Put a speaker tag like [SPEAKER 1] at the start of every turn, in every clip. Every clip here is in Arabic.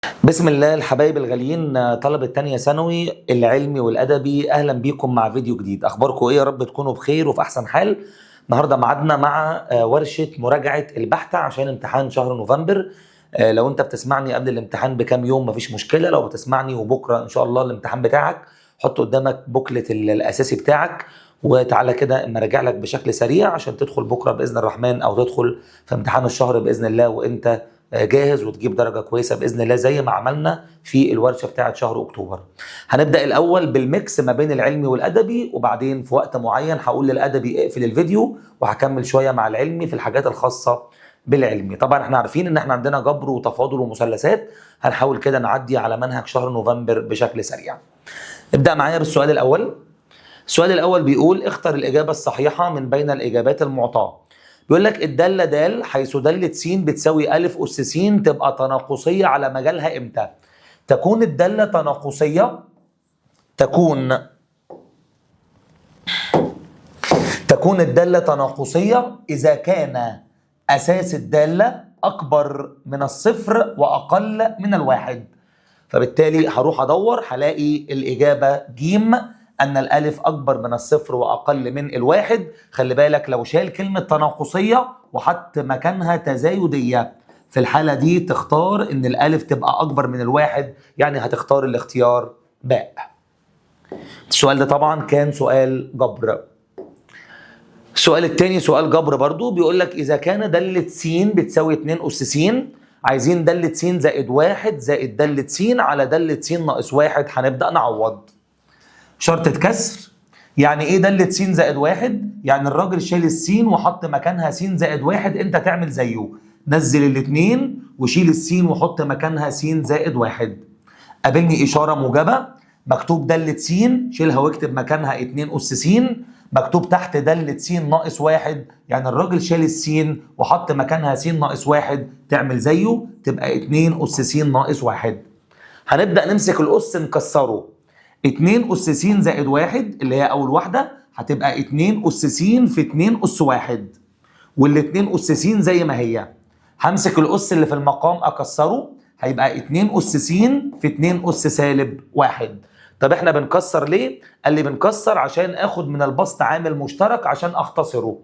[SPEAKER 1] بسم الله الحبايب الغاليين، طلبة تانية ثانوي العلمي والأدبي، أهلا بيكم مع فيديو جديد. أخباركم إيه؟ يا رب تكونوا بخير وفي أحسن حال. النهاردة معادنا مع ورشة مراجعة البحث عشان امتحان شهر نوفمبر. لو أنت بتسمعني قبل الامتحان بكام يوم مفيش مشكلة، لو بتسمعني وبكرة إن شاء الله الامتحان بتاعك حط قدامك بوكلت الأساسي بتاعك وتعالى كده اما راجع لك بشكل سريع عشان تدخل بكرة بإذن الرحمن، أو تدخل في امتحان الشهر بإذن الله وأنت جاهز وتجيب درجة كويسة بإذن الله زي ما عملنا في الورشة بتاعة شهر أكتوبر. هنبدأ الأول بالميكس ما بين العلمي والأدبي، وبعدين في وقت معين هقول للأدبي اقفل الفيديو وهكمل شوية مع العلمي في الحاجات الخاصة بالعلمي. طبعا احنا عارفين ان احنا عندنا جبر وتفاضل ومثلثات، هنحاول كده نعدي على منهج شهر نوفمبر بشكل سريع. ابدأ معايا بالسؤال الأول. السؤال الأول بيقول اختر الإجابة الصحيحة من بين الإجابات المعطاة. بيقول لك الدالة د حيث دالة س بتساوي أ أس س تبقى تناقصية على مجالها إمتى؟ تكون الدالة تناقصية تكون الدالة تناقصية إذا كان أساس الدالة أكبر من الصفر وأقل من الواحد. فبالتالي هروح أدور هلاقي الإجابة ج، أن الألف أكبر من الصفر وأقل من الواحد. خلي بالك لو شال كلمة تناقصية وحط مكانها تزايدية، في الحالة دي تختار إن الألف تبقى أكبر من الواحد، يعني هتختار الاختيار باء. السؤال ده طبعا كان سؤال جبر. السؤال التاني سؤال جبر برضو، بيقول لك إذا كان دالة س بتساوي 2 أس س، عايزين دالة س زائد 1 زائد دالة س على دالة س ناقص 1. هنبدأ نعوض. شرطة كسر، يعني ايه دالة س زائد 1؟ يعني الراجل شال السين وحط مكانها س زائد 1، انت تعمل زيه، نزل الاتنين وشيل السين وحط مكانها س زائد 1. قابلني إشارة موجبة، مكتوب دالة س شيلها واكتب مكانها 2 أس س، مكتوب تحت دالة س ناقص 1، يعني الراجل شال السين وحط مكانها س ناقص 1، تعمل زيه تبقى 2 أس س ناقص 1. هنبدأ نمسك الأس نكسره. 2 أس س زائد 1 اللي هي أول واحدة هتبقى 2 أس س في 2 أس 1، وال2 أس س زي ما هي. همسك الأس اللي في المقام أكسره، هيبقى 2 أس س في 2 أس سالب 1. طب احنا بنكسر ليه؟ قال لي بنكسر عشان اخد من البسط عامل مشترك عشان اختصره.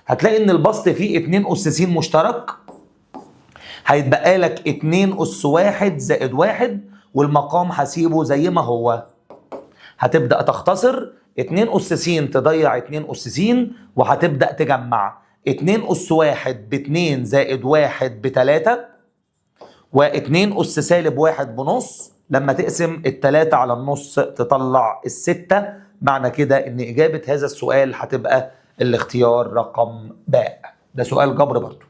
[SPEAKER 1] هتلاقي ان البسط فيه 2 أس س مشترك، هيتبقى لك 2 أس 1 زائد 1، والمقام هسيبه زي ما هو. هتبدأ تختصر 2 أس س تضيع 2 أس س، وهتبدأ تجمع 2 أس 1 ب2 زائد 1 ب3، و2 أس سالب 1 بنص. لما تقسم ال3 على النص تطلع ال6. معنى كده ان إجابة هذا السؤال هتبقى الاختيار رقم باء. ده سؤال جبر برضو.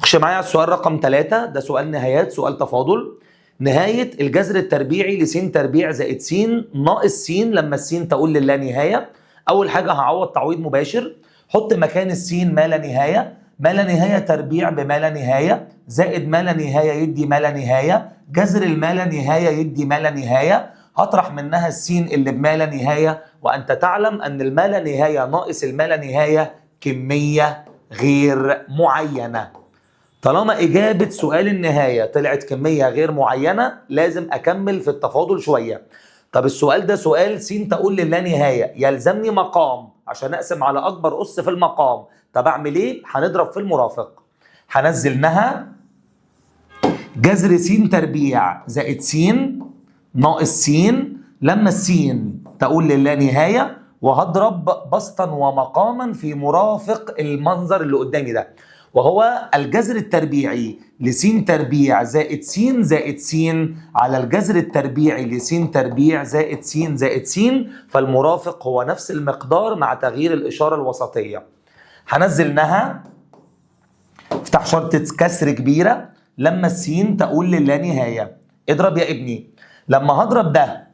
[SPEAKER 1] خش معايا على السؤال رقم 3، ده سؤال نهايات، سؤال تفاضل. نهاية الجذر التربيعي لس تربيع زائد س ناقص س لما الس تقول للا نهاية. أول حاجة هعوض تعويض مباشر، حط مكان السين ما لا نهاية. ما لا نهاية تربيع بما لا نهاية زائد ما لا نهاية يدي ما لا نهاية، جذر الما لا نهاية يدي ما لا نهاية. هطرح منها السين اللي بما لا نهاية، وأنت تعلم أن الما لا نهاية ناقص الما لا نهاية كمية غير معينة. طالما إجابة سؤال النهاية طلعت كمية غير معينة لازم أكمل في التفاضل شوية. طب السؤال ده سؤال س تقول للا نهاية، يلزمني مقام عشان أقسم على أكبر أس في المقام. طب أعمل إيه؟ هنضرب في المرافق. هنزلنها جذر س تربيع زائد س ناقص س لما السين تقول للا نهاية، وهضرب بسطا ومقاما في مرافق المنظر اللي قدامي ده، وهو الجذر التربيعي لس تربيع زائد س زائد س على الجذر التربيعي لس تربيع زائد س زائد س، فالمرافق هو نفس المقدار مع تغيير الإشارة الوسطية. هنزلناها، افتح شرطة كسر كبيرة لما السين تقول للا نهاية. اضرب يا ابني. لما هضرب ده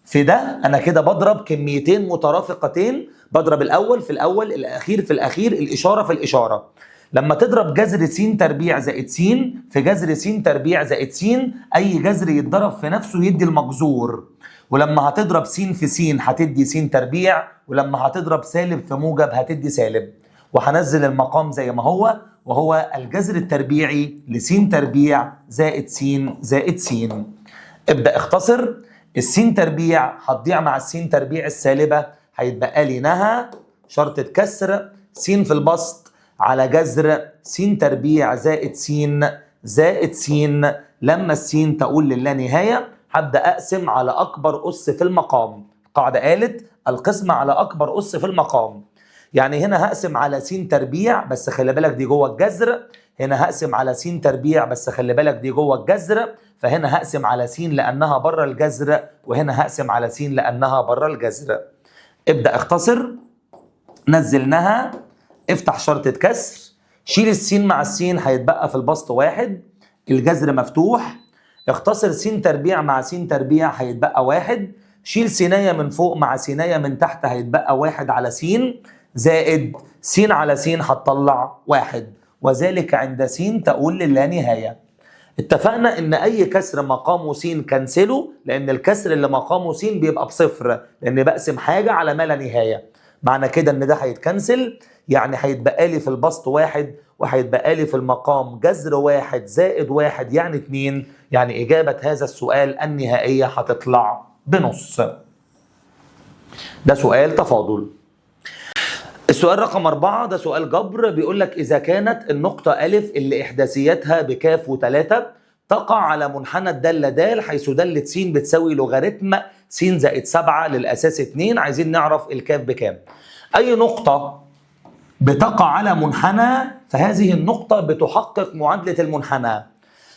[SPEAKER 1] في ده أنا كده بضرب كميتين مترافقتين، بضرب الأول في الأول الأخير في الأخير، الإشارة في الإشارة. لما تضرب جذر س تربيع زائد س في جذر س تربيع زائد س، أي جذر يتضرب في نفسه يدي المجذور. ولما هتضرب س في س هتدي س تربيع، ولما هتضرب سالب في موجب هتدي سالب. وهنزل المقام زي ما هو، وهو الجذر التربيعي لس تربيع زائد س زائد س. ابدأ اختصر. السين تربيع هتضيع مع السين تربيع السالبة، هيتبقى لي نها شرطة كسر س في البسط على جذر س تربيع زائد س زائد س. لما السين تقول للا نهاية هبدأ أقسم على أكبر أس في المقام. القاعدة قالت القسمة على أكبر أس في المقام. يعني هنا هقسم على س تربيع بس خلي بالك دي جوه الجذر، هنا هقسم على س تربيع بس خلي بالك دي جوه الجذر، فهنا هقسم على س لأنها بره الجذر، وهنا هقسم على س لأنها بره الجذر. ابدأ اختصر. نزلناها، افتح شرطة كسر، شيل السين مع السين هيتبقى في البسط واحد، الجذر مفتوح. اختصر س تربيع مع س تربيع هيتبقى واحد، شيل سينية من فوق مع سينية من تحت هيتبقى واحد على س زائد س على س هتطلع واحد، وذلك عند س تقول للا نهاية. اتفقنا ان اي كسر مقامه س كنسله، لان الكسر اللي مقامه س بيبقى بصفر، لان بقسم حاجة على ما لا نهاية. معنى كده ان ده هيتكنسل، يعني هيتبقى لي في البسط واحد، وهيتبقى لي في المقام جذر واحد زائد واحد يعني 2. يعني اجابة هذا السؤال النهائية هتطلع بنص. ده سؤال تفاضل. السؤال رقم 4 ده سؤال جبر، بيقول لك إذا كانت النقطة أ اللي إحداثيتها بكاف و3 تقع على منحنى الدالة د، حيث دالة س بتساوي لوغاريتم س زائد 7 للأساس 2. عايزين نعرف الكاف بكام. أي نقطة بتقع على منحنى فهذه النقطة بتحقق معادلة المنحنى،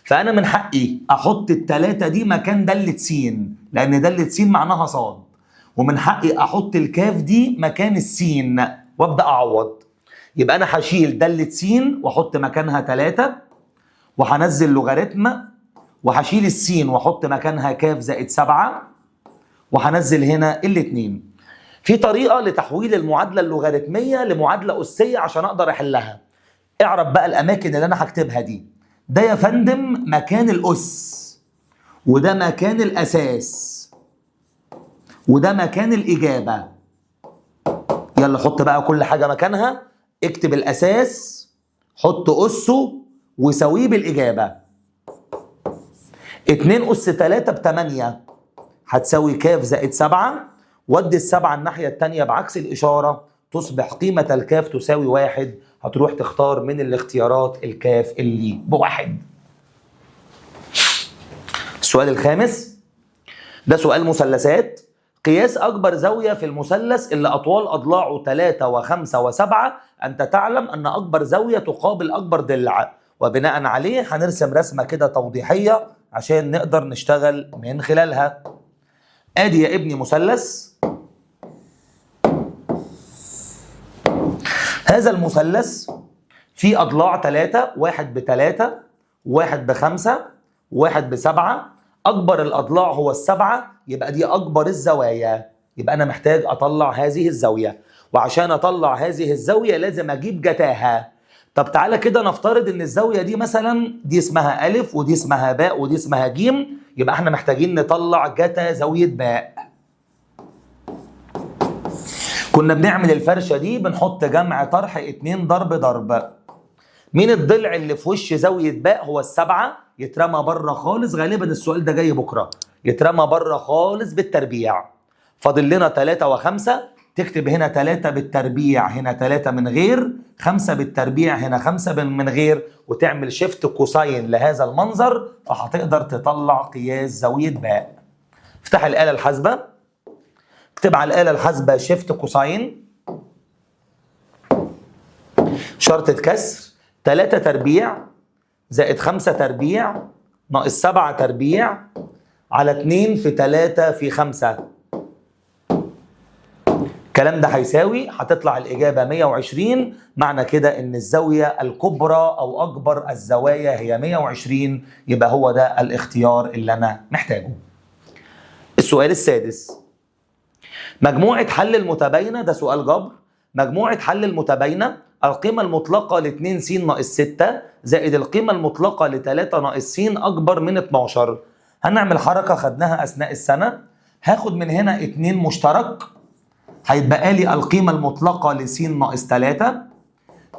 [SPEAKER 1] فأنا من حقي أحط ال3 دي مكان دالة س، لأن دالة س معناها صاد، ومن حقي أحط الكاف دي مكان السين وابدأ أعوض. يبقى أنا هشيل دالة س وأحط مكانها 3، وهنزل لوغاريتم، وهشيل السين وأحط مكانها كاف زائد 7، وهنزل هنا الاتنين. في طريقة لتحويل المعادلة اللوغاريتمية لمعادلة أسية عشان أقدر أحلها. اعرف بقى الأماكن اللي أنا هكتبها دي. ده يا فندم مكان الأس، وده مكان الأساس، وده مكان الإجابة. يلا حط بقى كل حاجة مكانها. اكتب الأساس، حط أسه وساويه بالإجابة. 2 أس 3 ب8 هتساوي كاف زائد 7، ودي ال7 الناحية التانية بعكس الإشارة تصبح قيمة الكاف تساوي 1. هتروح تختار من الاختيارات الكاف اللي ب1. السؤال الخامس ده سؤال مثلثات. قياس أكبر زاوية في المثلث اللي أطوال أضلاعه 3 و5 و7. أنت تعلم أن أكبر زاوية تقابل أكبر ضلع، وبناء عليه هنرسم رسمة كده توضيحية عشان نقدر نشتغل من خلالها. آدي يا ابني مثلث. هذا المثلث فيه أضلاع 3، واحد ب3 واحد ب5 واحد ب7. أكبر الأضلاع هو ال7، يبقى دي أكبر الزوايا، يبقى أنا محتاج أطلع هذه الزاوية، وعشان أطلع هذه الزاوية لازم أجيب جتاها. طب تعالى كده نفترض إن الزاوية دي مثلا دي اسمها أ ودي اسمها باء ودي اسمها ج، يبقى احنا محتاجين نطلع جتا زاوية باء. كنا بنعمل الفرشة دي بنحط جمع طرح 2 ضرب ضرب. مين الضلع اللي في وش زاوية باء؟ هو ال7. يترمى بره خالص، غالبا السؤال ده جاي بكرة، يترمى بره خالص بالتربيع. فاضل لنا 3 و5. تكتب هنا 3 بالتربيع، هنا 3 من غير، 5 بالتربيع، هنا 5 من غير، وتعمل شيفت كوساين لهذا المنظر، فهتقدر تطلع قياس زاوية باء. افتح الآلة الحاسبة، اكتب على الآلة الحاسبة شيفت كوساين، شرطة كسر 3 تربيع زائد 5 تربيع ناقص 7 تربيع على 2 في 3 في 5. الكلام ده هيساوي، هتطلع الإجابة 120. معنى كده إن الزاوية الكبرى أو أكبر الزوايا هي 120، يبقى هو ده الاختيار اللي أنا محتاجه. السؤال السادس. مجموعة حل المتباينة، ده سؤال جبر. مجموعة حل المتباينة القيمة المطلقة ل2 س ناقص 6 زائد القيمة المطلقة ل3 ناقص س أكبر من 12. هنعمل حركة خدناها أثناء السنة. هاخد من هنا 2 مشترك، هيتبقى لي القيمة المطلقة لس ناقص 3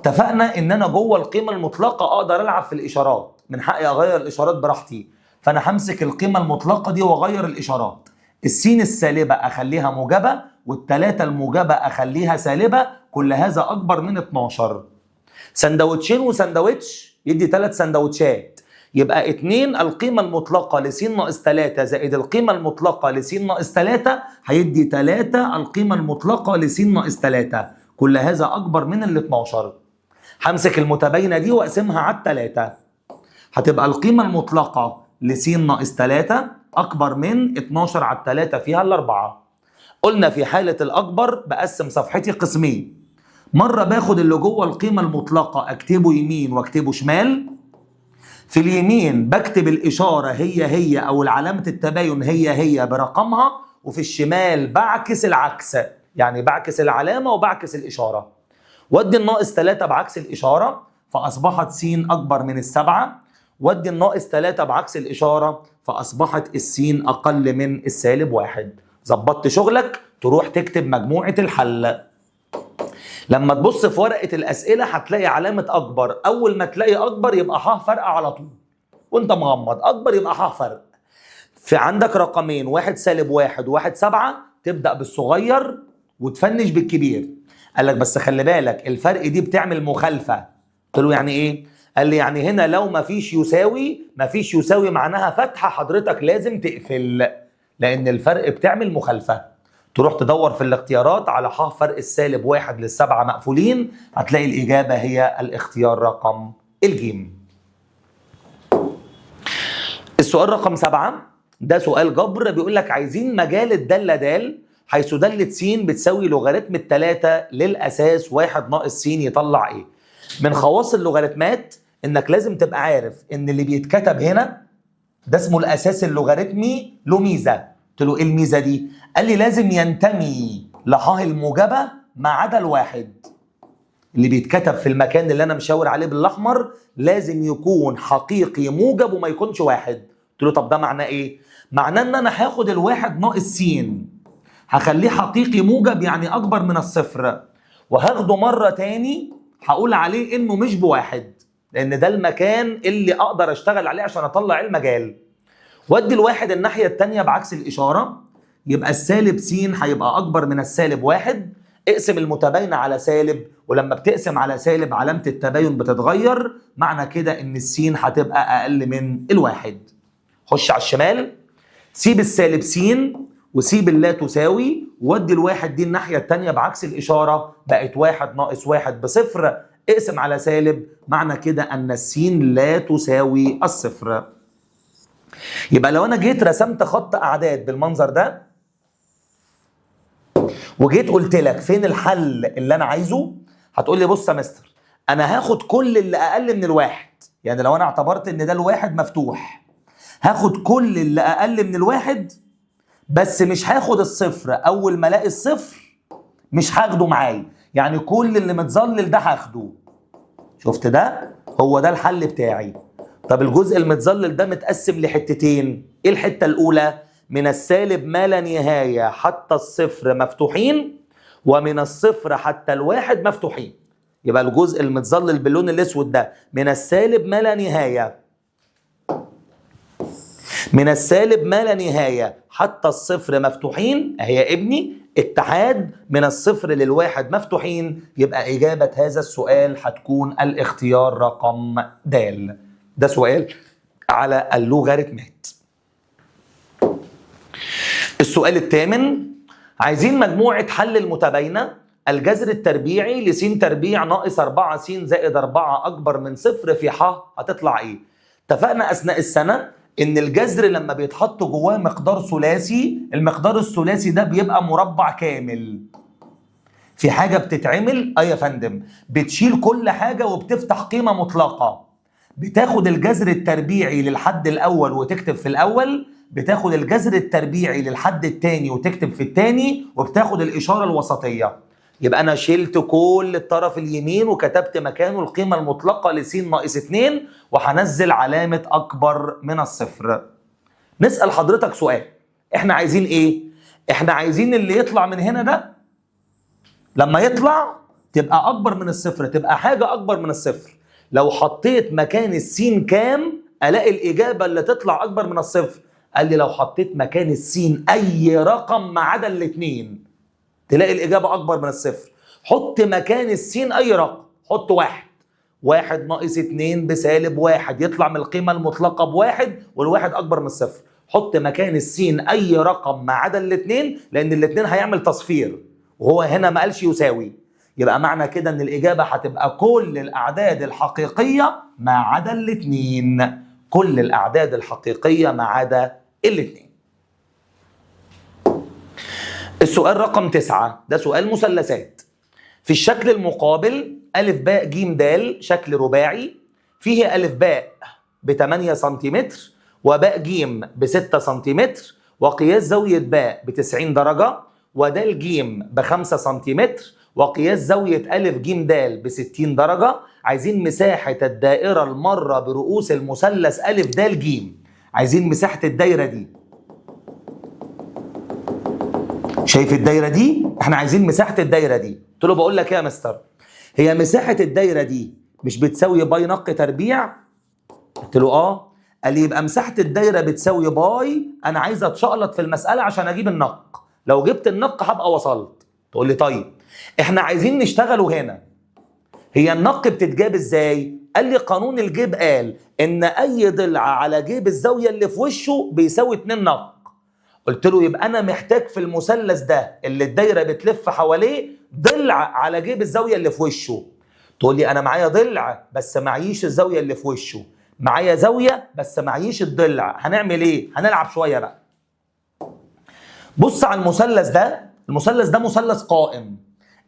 [SPEAKER 1] اتفقنا ان انا جوه القيمه المطلقه اقدر العب في الاشارات، من حقي اغير الاشارات براحتي، فانا همسك القيمه المطلقه دي واغير الاشارات. السين السالبه اخليها موجبه، والثلاثه الموجبه اخليها سالبه، كل هذا اكبر من 12. سندوتشين وسندوتش يدي 3 سندوتشات، يبقى 2 القيمه المطلقه لس ناقص 3 زائد القيمه المطلقه لس ناقص 3 هيدي 3 القيمه المطلقه لس ناقص 3، كل هذا اكبر من ال 12. همسك المتباينه دي واقسمها على الثلاثه، هتبقى القيمه المطلقه لس ناقص 3 اكبر من 12 على الثلاثه فيها الاربعه. قلنا في حاله الاكبر بقسم صفحتي قسمين، مره باخد اللي جوه القيمه المطلقه اكتبه يمين واكتبه شمال. في اليمين بكتب الاشاره هي او علامه التباين هي برقمها، وفي الشمال بعكس العكس، يعني بعكس العلامه وبعكس الاشاره. ودي الناقص 3 بعكس الاشاره فاصبحت س اكبر من السبعه، ودي الناقص 3 بعكس الاشاره فاصبحت السين اقل من السالب 1. ظبطت شغلك تروح تكتب مجموعه الحل. لما تبص في ورقه الاسئله هتلاقي علامه اكبر، اول ما تلاقي اكبر يبقى ح فرق على طول، وانت مغمض اكبر يبقى ح فرق. في عندك رقمين، واحد سالب 1 وواحد 7، تبدا بالصغير وتفنش بالكبير. قال لك بس خلي بالك الفرق دي بتعمل مخالفه. قلت له يعني ايه؟ قال لي يعني هنا لو مفيش يساوي معناها فتحه، حضرتك لازم تقفل، لان الفرق بتعمل مخالفه. تروح تدور في الاختيارات على ح فرق السالب 1 لل7 مقفولين، هتلاقي الاجابه هي الاختيار رقم الجيم. السؤال رقم 7 ده سؤال جبر، بيقول لك عايزين مجال الداله د حيث دالة س بتساوي لوغاريتم الثلاثة للأساس 1 ناقص س يطلع إيه؟ من خواص اللوغاريتمات إنك لازم تبقى عارف إن اللي بيتكتب هنا ده اسمه الأساس اللوغاريتمي، له ميزة. قلت له إيه الميزة دي؟ قال لي لازم ينتمي لحاه الموجبة ما عدا الواحد. اللي بيتكتب في المكان اللي أنا مشاور عليه بالأحمر لازم يكون حقيقي موجب وما يكونش واحد. قلت له طب ده معناه إيه؟ معناه إن أنا هاخد الواحد ناقص س هخليه حقيقي موجب يعني اكبر من الصفر، وهاخده مره تاني هقول عليه انه مش بواحد، لان ده المكان اللي اقدر اشتغل عليه عشان اطلع المجال. وادي الواحد الناحيه التانيه بعكس الاشاره، يبقى السالب س هيبقى اكبر من السالب 1. اقسم المتباينه على سالب، ولما بتقسم على سالب علامه التباين بتتغير، معنى كده ان السين هتبقى اقل من الواحد. خش على الشمال، سيب السالب س وسيب اللا تساوي، ودي الواحد دي الناحية التانية بعكس الإشارة، بقت 1 ناقص 1 بصفر. اقسم على سالب، معنى كده أن السين لا تساوي الصفر. يبقى لو أنا جيت رسمت خط أعداد بالمنظر ده وجيت قلت لك فين الحل اللي أنا عايزه، هتقول لي بص يا مستر أنا هاخد كل اللي أقل من الواحد. يعني لو أنا اعتبرت إن ده الواحد مفتوح، هاخد كل اللي أقل من الواحد، بس مش هاخد الصفر. اول ما الاقي الصفر مش هاخده معايا، يعني كل اللي متظلل ده هاخده. شفت ده؟ هو ده الحل بتاعي. طب الجزء المتظلل ده متقسم لحتتين، ايه الحته الاولى؟ من السالب ما لا نهايه حتى الصفر مفتوحين، ومن الصفر حتى الواحد مفتوحين. يبقى الجزء المتظلل باللون الاسود ده من السالب ما لا نهايه، من السالب ما لا نهاية حتى الصفر مفتوحين اهي يا ابني، اتحاد من الصفر للواحد مفتوحين. يبقى إجابة هذا السؤال هتكون الاختيار رقم د. ده سؤال على اللوغاريتمات. السؤال الثامن، عايزين مجموعة حل المتباينة الجذر التربيعي لس تربيع ناقص 4 س زائد 4 أكبر من صفر في ح هتطلع إيه؟ اتفقنا أثناء السنة ان الجذر لما بيتحط جواه مقدار ثلاثي، المقدار الثلاثي ده بيبقى مربع كامل. في حاجه بتتعمل يا فندم، بتشيل كل حاجه وبتفتح قيمه مطلقه. بتاخد الجذر التربيعي للحد الاول وتكتب في الاول، بتاخد الجذر التربيعي للحد الثاني وتكتب في الثاني، وبتاخد الاشاره الوسطيه. يبقى انا شلت كل الطرف اليمين وكتبت مكانه القيمه المطلقه لس ناقص 2، وهنزل علامه اكبر من الصفر. نسال حضرتك سؤال، احنا عايزين ايه؟ احنا عايزين اللي يطلع من هنا ده لما يطلع تبقى اكبر من الصفر، تبقى حاجه اكبر من الصفر. لو حطيت مكان السين كام الاقي الاجابه اللي تطلع اكبر من الصفر. قال لي لو حطيت مكان السين اي رقم ما عدا الاثنين تلاقي الاجابه اكبر من الصفر. حط مكان السين اي رقم، حط 1، 1 ناقص 2 بسالب 1 يطلع من القيمه المطلقه بواحد، والواحد اكبر من الصفر. حط مكان السين اي رقم ما عدا الاثنين، لان الاثنين هيعمل تصفير وهو هنا ما قالش يساوي. يبقى معنى كده ان الاجابه هتبقى كل الاعداد الحقيقيه ما عدا الاثنين، كل الاعداد الحقيقيه ما عدا الاثنين. السؤال رقم 9 ده سؤال مثلثات. في الشكل المقابل أ ب ج د شكل رباعي فيه أ ب ب 8 سنتيمتر وباء ج ب 6 سنتيمتر وقياس زاوية باء ب 90 درجة ودال ج ب 5 سنتيمتر وقياس زاوية أ ج د ب 60 درجة. عايزين مساحة الدائرة المرة برؤوس المثلث أ د ج. عايزين مساحة الدايرة دي. شايف الدايرة دي؟ احنا عايزين مساحة الدايرة دي. قلت له بقول لك ايه يا مستر؟ هي مساحة الدايرة دي مش بتساوي باي نق تربيع؟ قلت له اه. قال لي يبقى مساحة الدايرة بتساوي باي، انا عايز اتشقلط في المسألة عشان اجيب النق. لو جبت النق هبقى وصلت. تقول لي طيب احنا عايزين نشتغلوا هنا. هي النق بتتجاب ازاي؟ قال لي قانون الجيب قال ان اي ضلع على جيب الزاوية اللي في وشه بيساوي 2 نق. قلت له يبقى انا محتاج في المثلث ده اللي الدايره بتلف حواليه ضلع على جيب الزاويه اللي في وشه. تقول لي انا معايا ضلع بس معيش الزاويه اللي في وشه، معايا زاويه بس معيش الضلع، هنعمل ايه؟ هنلعب شويه بقى. بص على المثلث ده، المثلث ده مثلث قائم.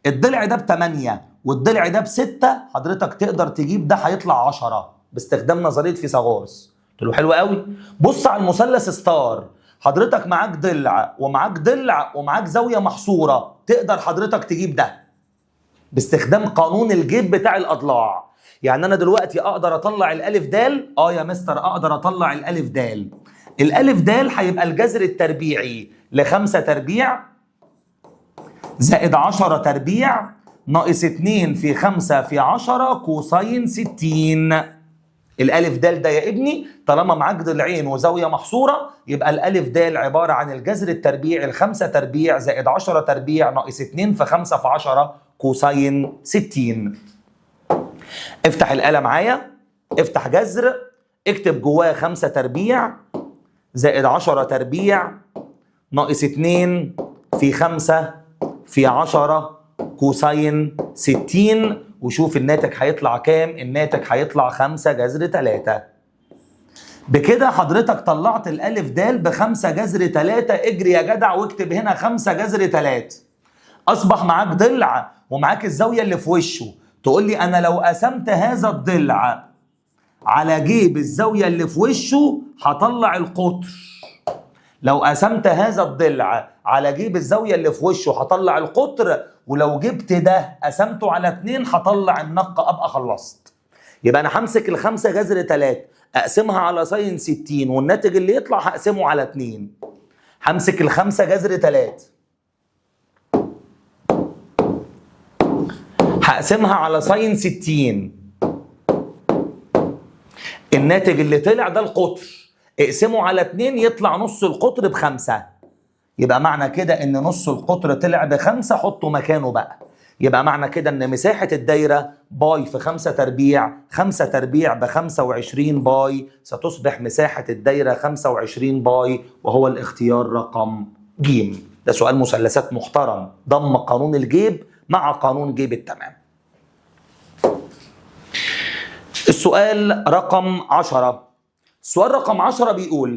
[SPEAKER 1] الضلع ده ب8 والضلع ده ب6، حضرتك تقدر تجيب ده هيطلع 10 باستخدام نظريه فيثاغورس. قلت له حلو قوي. بص على المثلث ستار، حضرتك معاك ضلع ومعاك ضلع ومعاك زاويه محصوره، تقدر حضرتك تجيب ده باستخدام قانون الجيب بتاع الاضلاع. يعني انا دلوقتي اقدر اطلع الالف دال. يا مستر اقدر اطلع الالف دال. الالف دال هيبقى الجذر التربيعي ل5 تربيع زائد 10 تربيع ناقص 2 في 5 في 10 كوساين 60. الالف دال ده يا ابني طالما معاك ضلعين وزاويه محصوره يبقى الالف دال عباره عن الجذر التربيعي ل5 تربيع زائد 10 تربيع ناقص 2 في 5 في 10 كوساين 60. افتح الآلة معايا، افتح جذر، اكتب جواه 5 تربيع زائد 10 تربيع ناقص 2 في 5 في 10 كوساين 60، وشوف الناتج هيطلع كام. الناتج هيطلع 5 جذر 3. بكده حضرتك طلعت الالف دال ب5 جذر 3. اجري يا جدع واكتب هنا 5 جذر 3. اصبح معاك ضلع ومعاك الزاويه اللي في وشه. تقول لي انا لو قسمت هذا الضلع على جيب الزاويه اللي في وشه هطلع القطر. لو قسمت هذا الضلع على جيب الزاويه اللي في وشه هطلع القطر، ولو جبت ده قسمته على 2 هطلع النق. ابقى خلصت. يبقى انا همسك ال5 جذر 3 اقسمها على ساين 60 والناتج اللي يطلع هقسمه على 2. همسك ال5 جذر 3 هقسمها على ساين 60، الناتج اللي طلع ده القطر، اقسمه على 2 يطلع نص القطر ب5. يبقى معنى كده ان نص القطر طلع ب5، حطه مكانه بقى. يبقى معنى كده ان مساحة الدايرة باي في 5 تربيع، 5 تربيع ب25 باي، ستصبح مساحة الدايرة 25 باي، وهو الاختيار رقم ج. ده سؤال مثلثات محترم، ضم قانون الجيب مع قانون جيب التمام. السؤال رقم 10. السؤال رقم 10 بيقول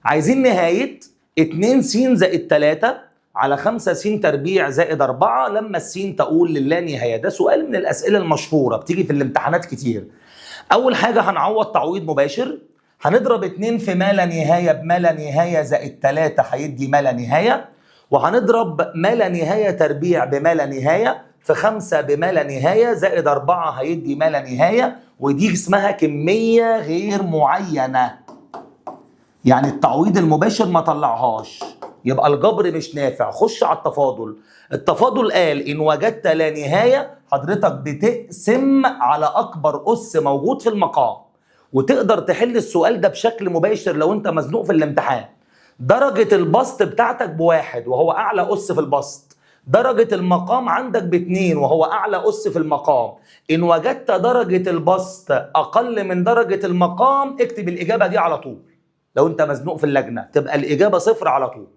[SPEAKER 1] عايزين نهاية 2 س زائد 3 على 5 س تربيع زائد 4 لما السين تقول للا نهاية. ده سؤال من الأسئلة المشهورة بتيجي في الامتحانات كتير. أول حاجة هنعوض تعويض مباشر، هنضرب 2 في ما لا نهاية بما لا نهاية زائد 3 هيدي ما لا نهاية، وهنضرب ما لا نهاية تربيع بما لا نهاية في 5 بما لا نهاية زائد 4 هيدي ما لا نهاية، ودي اسمها كمية غير معينة. يعني التعويض المباشر ما طلعهاش، يبقى الجبر مش نافع. خش على التفاضل. التفاضل قال إن وجدت لا نهاية حضرتك بتقسم على أكبر أس موجود في المقام، وتقدر تحل السؤال ده بشكل مباشر لو أنت مزنوق في الامتحان. درجة البسط بتاعتك ب1 وهو أعلى أس في البسط، درجة المقام عندك ب2 وهو أعلى أس في المقام. إن وجدت درجة البسط أقل من درجة المقام اكتب الإجابة دي على طول. لو أنت مزنوق في اللجنة تبقى الإجابة 0 على طول.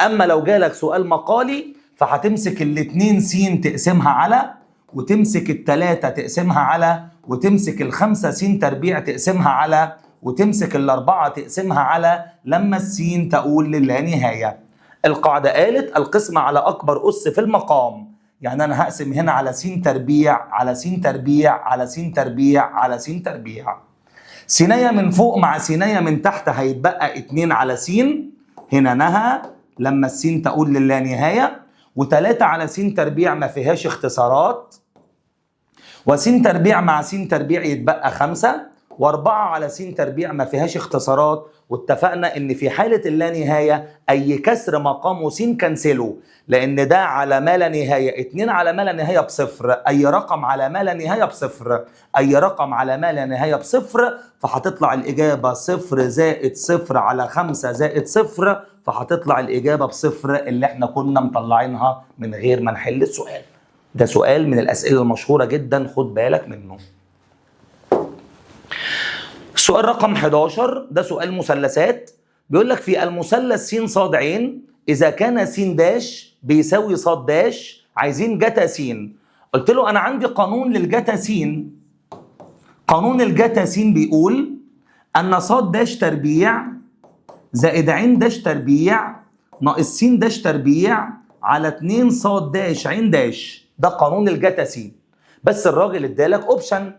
[SPEAKER 1] أما لو جالك سؤال مقالي فهتمسك الاتنين س تقسمها على، وتمسك التلاتة تقسمها على، وتمسك الخمسة س تربيع تقسمها على، وتمسك الأربعة تقسمها على، لما السين تقول للا نهاية. القاعدة قالت القسمة على أكبر أس في المقام، يعني أنا هقسم هنا على س تربيع على س تربيع على س تربيع على س تربيع. سينية من فوق مع سينية من تحت هيتبقى 2 على س، هنا نهى لما السين تقول للا نهاية، و3 على س تربيع ما فيهاش اختصارات، وس تربيع مع س تربيع يتبقى 5، و4 على س تربيع ما فيهاش اختصارات. واتفقنا ان في حالة اللانهاية اي كسر مقامه س كنسله، لان ده على ما لا نهاية، 2 على ما لا نهاية ب0، اي رقم على ما لا نهاية ب0، اي رقم على ما لا نهاية ب0، فهتطلع الاجابة 0 زائد 0 على 5 زائد 0، فهتطلع الاجابة ب0 اللي احنا كنا مطلعينها من غير ما نحل السؤال. ده سؤال من الاسئلة المشهورة جدا، خد بالك منه. سؤال رقم 11 ده سؤال مثلثات، بيقول لك في المثلث س ص ع إذا كان س داش بيساوي ص داش عايزين جتا س. قلت له أنا عندي قانون للجتا س. قانون الجتا س بيقول أن ص داش تربيع زائد ع داش تربيع ناقص س داش تربيع على 2 ص داش ع داش. ده قانون الجتا س. بس الراجل ادالك اوبشن،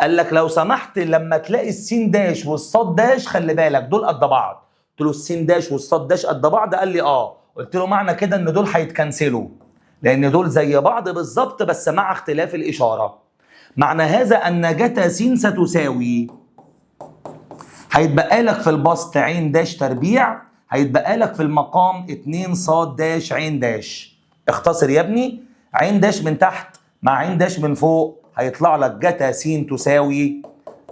[SPEAKER 1] قال لك لو سمحت لما تلاقي السين داش والصاد داش خلي بالك دول قد بعض. قلت له السين داش والصاد داش قد بعض؟ قال لي اه. قلت له معنى كده ان دول هيتكنسلوا، لان دول زي بعض بالظبط بس مع اختلاف الاشاره. معنى هذا ان جتا س ستساوي، هيتبقى لك في البسط ع داش تربيع، هيتبقى لك في المقام 2 ص داش ع داش. اختصر يا ابني، ع داش من تحت مع ع داش من فوق هيطلع لك جتا س تساوي،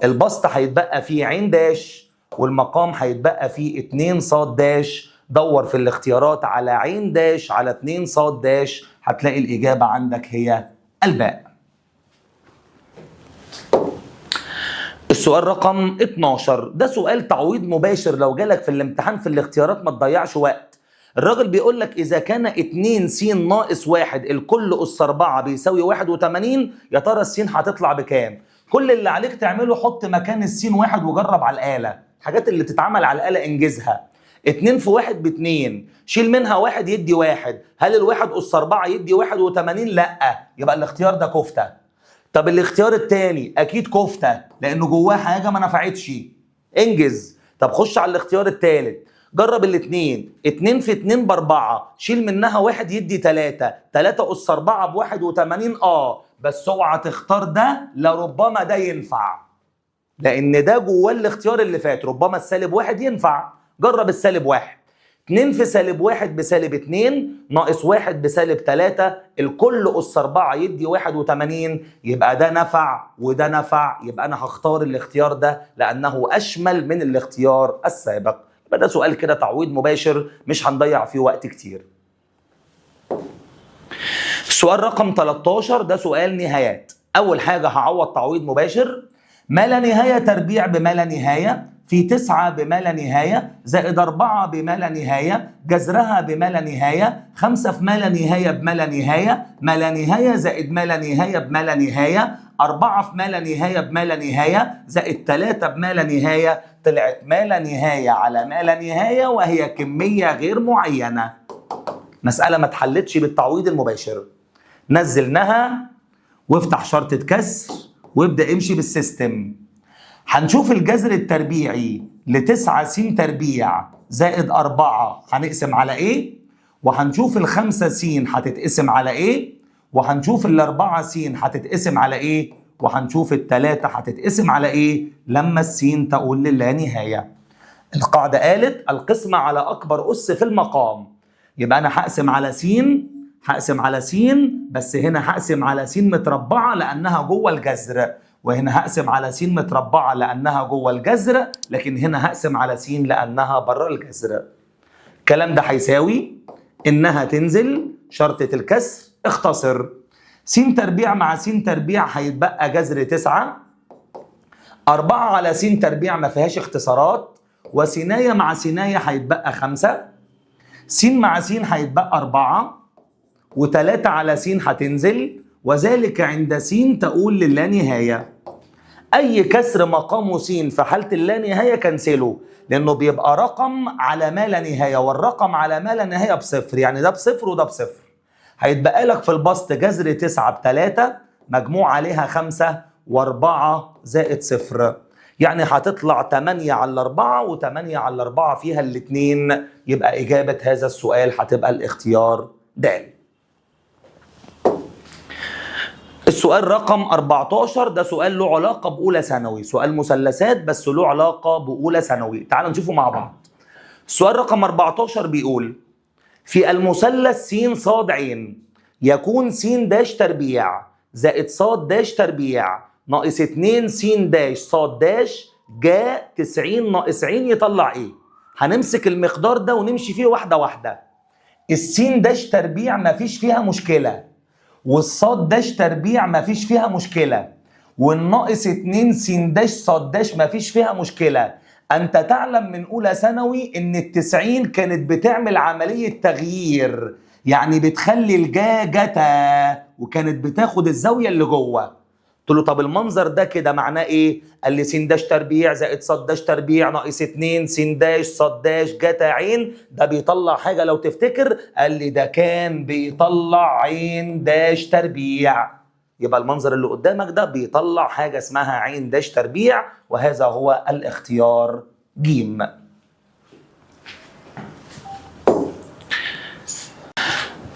[SPEAKER 1] البسط هيتبقى فيه ع داش والمقام هيتبقى فيه 2 ص داش. دور في الاختيارات على ع داش على 2 ص داش، هتلاقي الإجابة عندك هي الباء. السؤال رقم 12 ده سؤال تعويض مباشر، لو جالك في الامتحان في الاختيارات ما تضيعش وقت. الراجل بيقول لك إذا كان 2 س ناقص 1 الكل أس 4 بيساوي 81، يا ترى السين هتطلع بكام؟ كل اللي عليك تعمله حط مكان السين 1 وجرب على الآلة، الحاجات اللي تتعمل على الآلة انجزها. 2 في 1 ب2، شيل منها 1 يدي 1، هل الواحد أس 4 يدي 81؟ لأ، يبقى الاختيار ده كفتة. طب الاختيار الثاني أكيد كفتة لأنه جواه حاجة ما نفعتش، انجز. طب خش على الاختيار الثالث، جرب الاثنين، 2 في 2 ب4، شيل منها 1 يدي 3، 3 أس 4 ب81. بس اوعى تختار ده، لربما ده ينفع، لأن ده جواه الاختيار اللي فات، ربما السالب 1 ينفع. جرب السالب 1، 2 في سالب 1 بسالب 2 ناقص 1 بسالب 3، الكل أس 4 يدي 81، يبقى ده نفع وده نفع، يبقى أنا هختار الاختيار ده لأنه أشمل من الاختيار السابق. يبقى ده سؤال كده تعويض مباشر مش هنضيع فيه وقت كتير. السؤال رقم 13 ده سؤال نهايات. أول حاجة هعوض تعويض مباشر، ما لا نهاية تربيع بما لا نهاية في 9 بما لا نهاية زائد 4 بما لا نهاية جذرها بما لا نهاية 5 في ما لا نهاية بما لا نهاية، ما لا نهاية زائد ما لا نهاية بما لا نهاية، 4 في ما لا نهاية بما لا نهاية زائد 3 بما لا نهاية. طلعت ما لا نهاية على ما لا نهاية وهي كمية غير معينة. مسألة ما اتحلتش بالتعويض المباشر. نزلناها وافتح شرطة كسر وابدأ امشي بالسيستم. هنشوف الجذر التربيعي ل9 س تربيع زائد 4 هنقسم على ايه، وهنشوف ال5 س هتتقسم على ايه، وهنشوف ال4 س هتتقسم على ايه، وهنشوف ال3 هتتقسم على ايه لما السين تقول للا نهاية. القاعدة قالت القسمة على أكبر أس في المقام، يبقى أنا هقسم على س هقسم على س، بس هنا هقسم على س متربعة لأنها جوه الجذر، وهنا هقسم على س متربعة لأنها جوه الجذر، لكن هنا هقسم على س لأنها بره الجذر. الكلام ده هيساوي إنها تنزل شرطة الكسر اختصر. س تربيع مع س تربيع هيتبقى جذر 9. 4 على س تربيع ما فيهاش اختصارات، وسيناية مع سيناية هيتبقى 5. س مع س هيتبقى 4، و3 على س هتنزل، وذلك عند س تقول للا نهاية. أي كسر مقامه س في حالة اللا نهاية كنسله، لأنه بيبقى رقم على ما لا نهاية، والرقم على ما لا نهاية بصفر، يعني ده بصفر وده بصفر. هيتبقى لك في البسط جذر 9 ب3 مجموع عليها 5 و4 زائد صفر، يعني هتطلع 8 على 4 و8 على 4 فيها الاتنين، يبقى إجابة هذا السؤال هتبقى الاختيار د. السؤال رقم 14 ده سؤال له علاقة بأولى ثانوي، سؤال مثلثات بس له علاقة بأولى ثانوي، تعالوا نشوفه مع بعض. السؤال رقم 14 بيقول: في المثلث س ص ع يكون س د تربيع زائد ص د تربيع ناقص 2 س د ص د جاء 90 ناقص ع يطلع ايه؟ هنمسك المقدار ده ونمشي فيه واحدة واحدة. السين د تربيع مفيش فيها مشكلة، والصاد د تربيع مفيش فيها مشكلة، والناقص 2 س د ص د مفيش فيها مشكلة. أنت تعلم من أولى ثانوي إن ال90 كانت بتعمل عملية تغيير، يعني بتخلي الجا جتا وكانت بتاخد الزاوية اللي جوه. قلت له طب المنظر ده كده معناه إيه؟ قال لي س د تربيع زائد ص د تربيع ناقص 2 س د ص د جتا ع، ده بيطلع حاجة لو تفتكر، قال لي ده كان بيطلع ع د تربيع. يبقى المنظر اللي قدامك ده بيطلع حاجة اسمها ع د تربيع، وهذا هو الاختيار ج.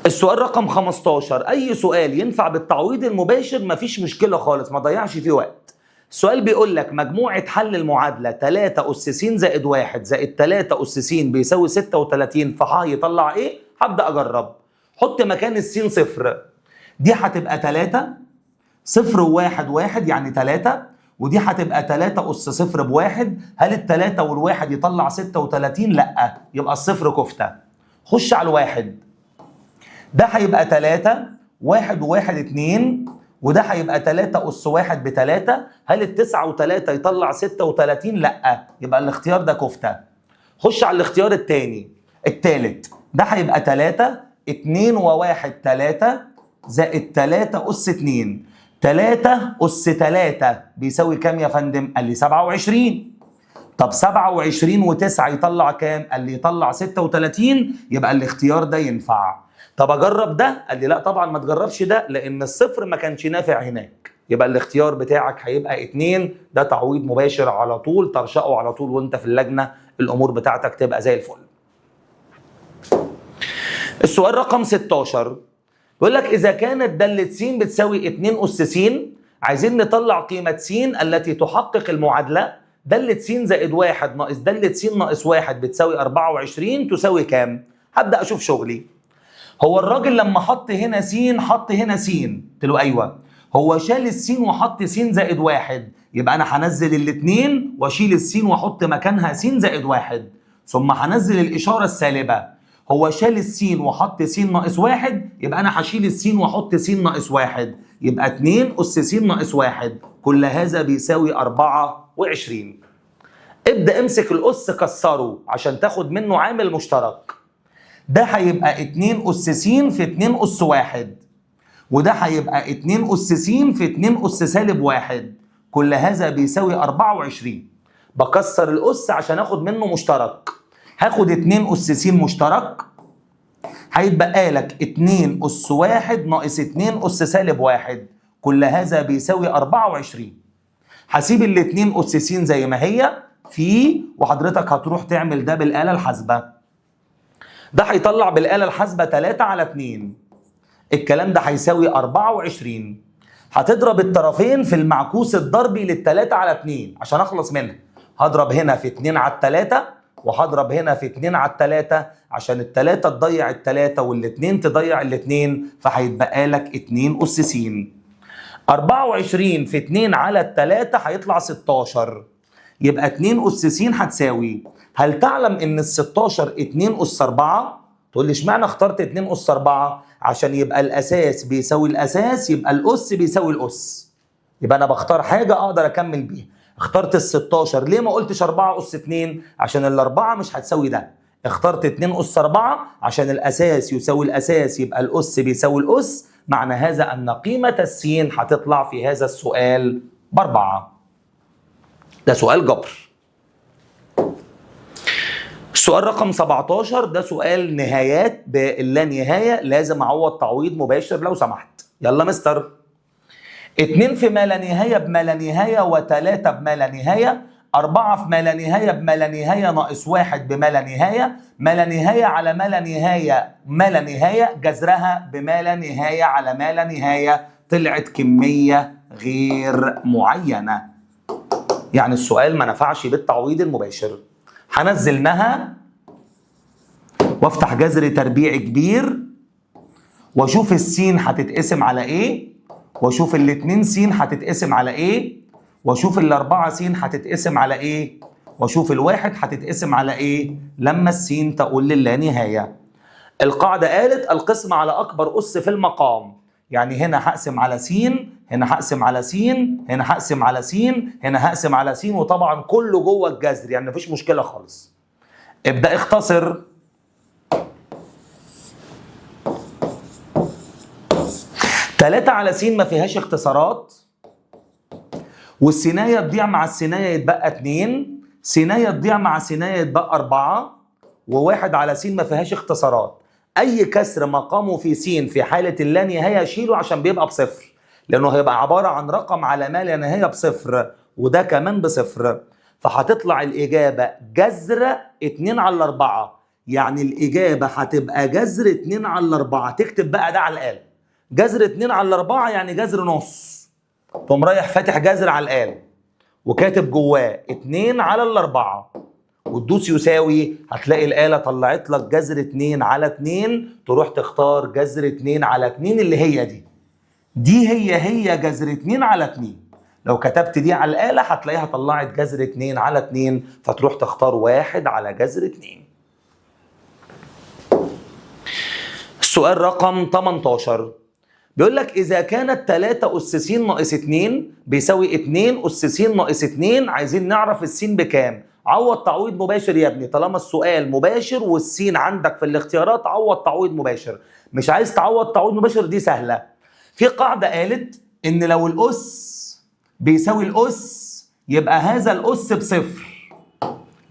[SPEAKER 1] السؤال رقم 15: أي سؤال ينفع بالتعويض المباشر مفيش مشكلة خالص، ما ضيعش فيه وقت. السؤال بيقول لك مجموعة حل المعادلة 3 أس س زائد 1 زائد 3 أس س بيساوي 36 في ح يطلع إيه؟ هبدأ أجرب. حط مكان السين صفر، دي هتبقى 3 صفر وواحد واحد يعني 3، ودي هتبقى 3 أس صفر بواحد. هل ال3 والواحد يطلع 36؟ لأ، يبقى الصفر كفتة. خش على الواحد، ده هيبقى 3 1 وواحد 2، وده هيبقى 3 أس واحد ب3. هل ال9 و3 يطلع 36؟ لأ، يبقى الاختيار ده كفتة. خش على الاختيار التالت، ده هيبقى 3 2 وواحد 3 زائد 3 أس 2. 3 أس 3 بيساوي كام يا فندم؟ قال لي 27. طب 27 و9 يطلع كام؟ قال لي يطلع 36، يبقى الاختيار ده ينفع. طب اجرب ده؟ قال لي لا طبعا ما تجربش ده، لان الصفر ما كانش نافع هناك، يبقى الاختيار بتاعك هيبقى 2. ده تعويض مباشر على طول، ترشقه على طول وانت في اللجنة، الامور بتاعتك تبقى زي الفل. السؤال رقم 16 بيقول لك إذا كانت دالة س بتساوي 2 أس س، عايزين نطلع قيمة س التي تحقق المعادلة دالة س زائد 1 ناقص دالة س ناقص 1 بتساوي 24 تساوي كام؟ هبدأ أشوف شغلي. هو الراجل لما حط هنا س حط هنا س، قلت له أيوه. هو شال السين وحط س زائد 1، يبقى أنا هنزل الاتنين وأشيل السين وأحط مكانها س زائد 1، ثم هنزل الإشارة السالبة. هو شال السين وحط س ناقص 1، يبقى أنا هشيل السين وأحط س ناقص 1، يبقى 2 أس س ناقص 1. كل هذا بيساوي 24. ابدأ امسك الأس كسره عشان تاخد منه عامل مشترك. ده هيبقى 2 أس س في 2 أس 1، وده هيبقى 2 أس س في 2 أس سالب 1. كل هذا بيساوي 24. بكسر الأس عشان اخد منه مشترك. هاخد 2 أس س مشترك، هيتبقى لك 2 أس 1 ناقص 2 أس سالب 1. كل هذا بيساوي 24. هسيب الاتنين أس س زي ما هي وحضرتك هتروح تعمل ده بالآلة الحاسبة. ده هيطلع بالآلة الحاسبة 3 على 2. الكلام ده هيساوي 24. هتضرب الطرفين في المعكوس الضربي لل3 على 2 عشان اخلص منها. هضرب هنا في 2 على 3 وهضرب هنا في 2 على 3 عشان ال3 تضيع ال3 وال2 تضيع ال2، فهيتبقى لك 2 أس س. 24 في 2 على 3 هيطلع 16، يبقى 2 أس س هتساوي. هل تعلم ان ال 16 2 أس 4؟ تقول لي اشمعنى اخترت 2 أس 4؟ عشان يبقى الاساس بيساوي الاساس، يبقى الاس بيساوي الاس. يبقى انا بختار حاجه اقدر اكمل بيها. اخترت ال 16، ليه ما قلتش 4 أس 2؟ عشان الاربعه مش هتساوي ده. اخترت 2 أس 4 عشان الاساس يساوي الاساس، يبقى الاس بيساوي الاس. معنى هذا ان قيمه السين هتطلع في هذا السؤال ب4. ده سؤال جبر. السؤال رقم 17 ده سؤال نهايات باللا نهايه، لازم اعوض تعويض مباشر لو سمحت. يلا مستر. 2 في ما لا نهايه بما لا نهايه، و3 بما لا نهايه، 4 في ما لا نهايه بما لا نهايه، ناقص 1 بما لا نهايه، ما لا نهايه على ما لا نهايه ما لا نهايه، جذرها بما لا نهايه على ما لا نهايه، طلعت كميه غير معينه. يعني السؤال ما نفعش بالتعويض المباشر. هنزلناها وافتح جذر تربيعي كبير واشوف السين هتتقسم على ايه، واشوف الاتنين سين هتتقسم على ايه، واشوف الاربعة سين هتتقسم على ايه، واشوف الواحد هتتقسم على ايه لما السين تقول للا نهاية. القاعدة قالت القسم على اكبر اس في المقام، يعني هنا هقسم على س، هنا هقسم على س، هنا هقسم على س، هنا هقسم على س، وطبعا كله جوه الجذر، يعني مفيش مشكلة خالص. ابدأ اختصر. 3 على س ما فيهاش اختصارات، والسينايه تضيع مع السينايه يتبقى 2، سينايه تضيع مع سينايه يتبقى 4، و1 على س ما فيهاش اختصارات. اي كسر مقامه في س في حاله اللا نهايه شيله عشان بيبقى بصفر، لانه هيبقى عباره عن رقم على ما لا نهايه بصفر، وده كمان بصفر. فهتطلع الاجابه جذر 2 على 4، يعني الاجابه هتبقى جذر 2 على 4. تكتب بقى ده على الآلة، جذر 2 على 4 يعني جذر نص. تقوم رايح فاتح جذر على الآلة وكاتب جواه 2 على 4 وتدوس يساوي، هتلاقي الآلة طلعت لك جذر 2 على 2. تروح تختار جذر 2 على 2 اللي هي دي هي جذر 2 على 2. لو كتبت دي على الآلة هتلاقيها طلعت جذر 2 على 2، فتروح تختار 1 على جذر 2. السؤال رقم 18 بيقول لك إذا كانت 3 أس س ناقص 2 بيساوي 2 أس س ناقص 2، عايزين نعرف السين بكام. عوض تعويض مباشر يا ابني، طالما السؤال مباشر والسين عندك في الاختيارات عوض تعويض مباشر. مش عايز تعوض تعويض مباشر دي سهلة. في قاعدة قالت إن لو الأس بيساوي الأس يبقى هذا الأس بصفر.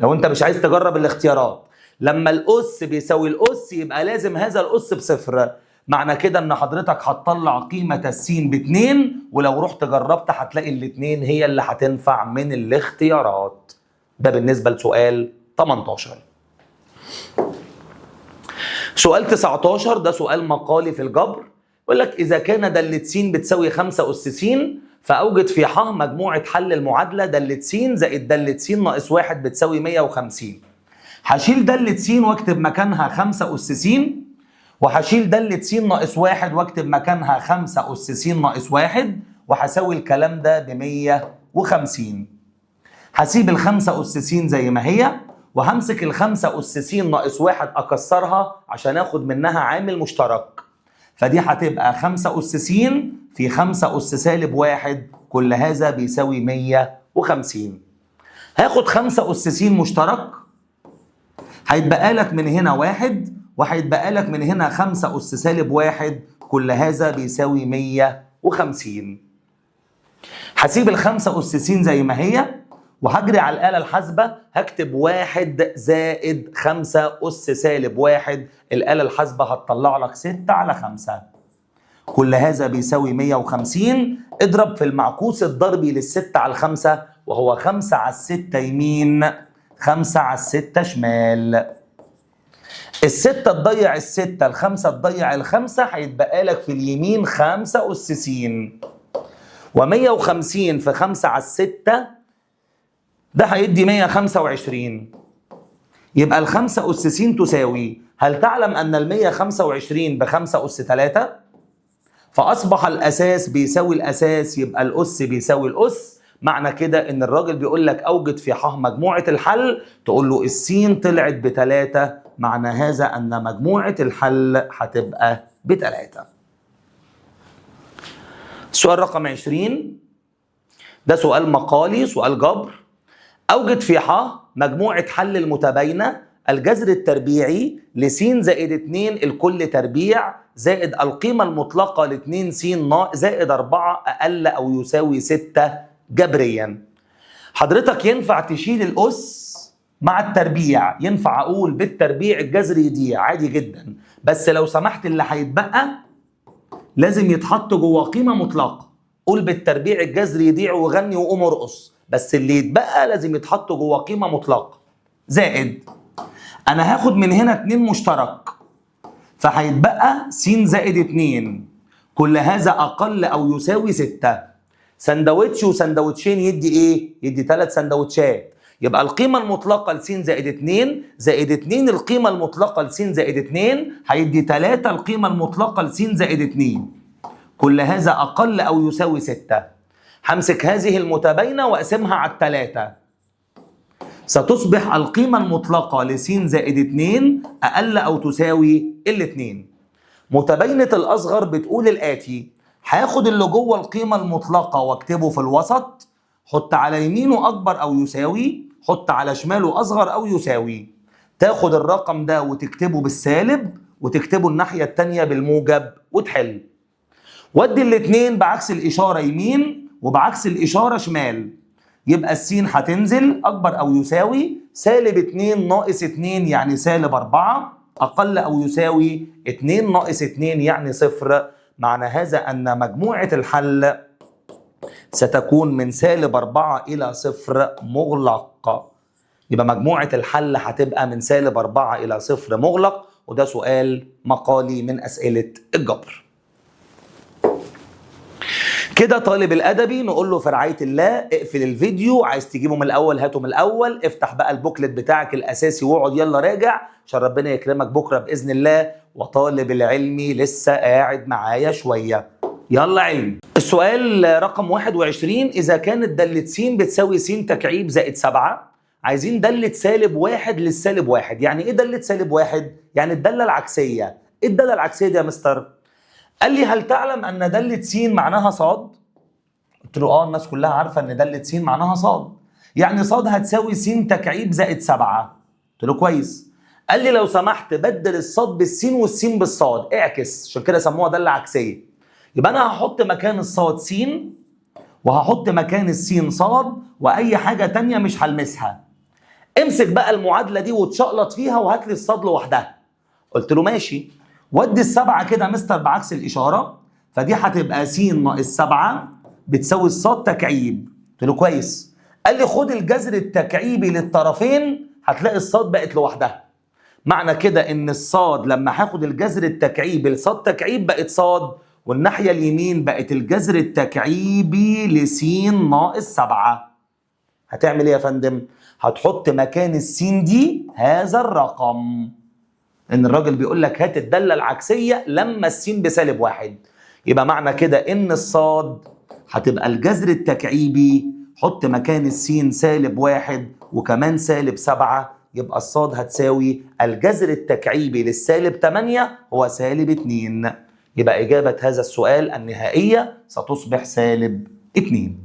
[SPEAKER 1] لو أنت مش عايز تجرب الاختيارات، لما الأس بيساوي الأس يبقى لازم هذا الأس بصفر. معنى كده ان حضرتك هتطلع قيمة السين ب2، ولو رحت جربت هتلاقي الاتنين هي اللي هتنفع من الاختيارات. ده بالنسبة لسؤال 18. سؤال 19 ده سؤال مقالي في الجبر. يقول لك إذا كان دالة س بتساوي 5 أس س، فأوجد في ح مجموعة حل المعادلة دالة س زائد دالة س ناقص 1 بتساوي 150. هشيل دالة س واكتب مكانها 5 أس س، وهشيل دالة س ناقص 1 واكتب مكانها 5 أس س ناقص 1، وهساوي الكلام ده ب150. هسيب ال5 أس س زي ما هي، وهمسك ال5 أس س ناقص 1 أكسرها عشان آخد منها عامل مشترك. فدي هتبقى 5 أس س في 5 أس سالب 1، كل هذا بيساوي 150. هاخد 5 أس س مشترك، هيتبقى لك من هنا 1، وهيتبقى لك من هنا 5 أس سالب 1، كل هذا بيساوي 150. هسيب ال5 أس س زي ما هي، وهجري على الآلة الحاسبة هكتب 1 زائد 5 أس سالب 1، الآلة الحاسبة هتطلع لك 6 على 5، كل هذا بيساوي 150. اضرب في المعكوس الضربي لل6 على 5، وهو 5 على 6 يمين 5 على 6 شمال. ال6 تضيع ال6، ال5 تضيع ال5، هيتبقى لك في اليمين 5 أس س. و150 في 5 على 6 ده هيدي 125. يبقى الخمسة أس س تساوي، هل تعلم أن المية 25 بخمسة أس 3؟ فأصبح الأساس بيساوي الأساس، يبقى الأس بيساوي الأس. معنى كده إن الراجل بيقول لك أوجد في ح مجموعة الحل، تقول له السين طلعت ب3، معنى هذا أن مجموعة الحل هتبقى ب3. سؤال رقم 20 ده سؤال مقالي، سؤال جبر. أوجد في ح مجموعة حل المتباينة الجذر التربيعي لس زائد 2 الكل تربيع زائد القيمة المطلقة ل 2 س زائد 4 أقل أو يساوي 6 جبريا. حضرتك ينفع تشيل الأس مع التربيع، ينفع أقول بالتربيع الجذر يضيع عادي جدا، بس لو سمحت اللي هيتبقى لازم يتحط جوه قيمة مطلقة. قول بالتربيع الجذر يضيع وغني وقوم ارقص، بس اللي يتبقى لازم يتحط جوه قيمة مطلقة. زائد انا هاخد من هنا 2 مشترك، فهيتبقى س زائد 2، كل هذا اقل او يساوي 6. سندوتش وسندوتشين يدي ايه؟ يدي 3 سندوتشات. يبقى القيمة المطلقة لس زائد 2 زائد 2 القيمة المطلقة لس زائد 2 هيدي 3 القيمة المطلقة لس زائد 2، كل هذا أقل أو يساوي 6. همسك هذه المتباينة وأقسمها على 3، ستصبح القيمة المطلقة لس زائد 2 أقل أو تساوي 2. متباينة الأصغر بتقول الآتي: هاخد اللي جوه القيمة المطلقة واكتبه في الوسط، حط على يمينه أكبر أو يساوي، حط على شماله أصغر أو يساوي. تاخد الرقم ده وتكتبه بالسالب وتكتبه الناحية التانية بالموجب وتحل. ودي الاتنين بعكس الإشارة يمين وبعكس الإشارة شمال، يبقى السين هتنزل أكبر أو يساوي سالب 2 ناقص 2 يعني سالب 4، أقل أو يساوي 2 ناقص 2 يعني 0. معنى هذا أن مجموعة الحل ستكون من سالب 4 إلى 0 مغلق. يبقى مجموعة الحل هتبقى من سالب 4 إلى 0 مغلق، وده سؤال مقالي من أسئلة الجبر. كده طالب الأدبي نقول له في رعاية الله اقفل الفيديو، عايز تجيبه من الأول هاته من الأول، افتح بقى البوكلت بتاعك الأساسي واقعد يلا راجع عشان ربنا يكرمك بكرة بإذن الله. وطالب العلمي لسه قاعد معايا شوية، يلا علمي. السؤال رقم 21: إذا كانت دالة س بتساوي س تكعيب زائد 7، عايزين دالة سالب 1 للسالب 1. يعني إيه دالة سالب 1؟ يعني الدالة العكسية. إيه الدالة العكسية دي يا مستر؟ قال لي هل تعلم أن دالة س معناها صاد؟ قلت له الناس كلها عارفة أن دالة س معناها صاد، يعني صاد هتساوي س تكعيب زائد 7. قلت له كويس. قال لي لو سمحت بدل الصاد بالسين والسين بالصاد، اعكس، عشان كده سموها دالة عكسية. يبقى أنا هحط مكان الصاد س وهحط مكان السين صاد، وأي حاجة تانية مش هلمسها. امسك بقى المعادلة دي وتشقلط فيها وهات لي الصاد لوحدها. قلت له ماشي. ودي ال7 كده مستر بعكس الإشارة، فدي هتبقى س ناقص 7 بتساوي الصاد تكعيب. قلت له كويس. قال لي خد الجذر التكعيبي للطرفين هتلاقي الصاد بقت لوحدها. معنى كده ان الصاد لما هاخد الجذر التكعيبي لصاد تكعيب بقت صاد، والناحية اليمين بقت الجذر التكعيبي لس ناقص 7. هتعمل ايه يا فندم؟ هتحط مكان السين دي هذا الرقم. ان الراجل بيقول لك هات الدالة العكسية لما السين بسالب 1، يبقى معنى كده ان الصاد هتبقى الجذر التكعيبي، حط مكان السين سالب 1 وكمان سالب 7، يبقى الصاد هتساوي الجذر التكعيبي للسالب 8 هو سالب 2. يبقى إجابة هذا السؤال النهائية ستصبح سالب 2.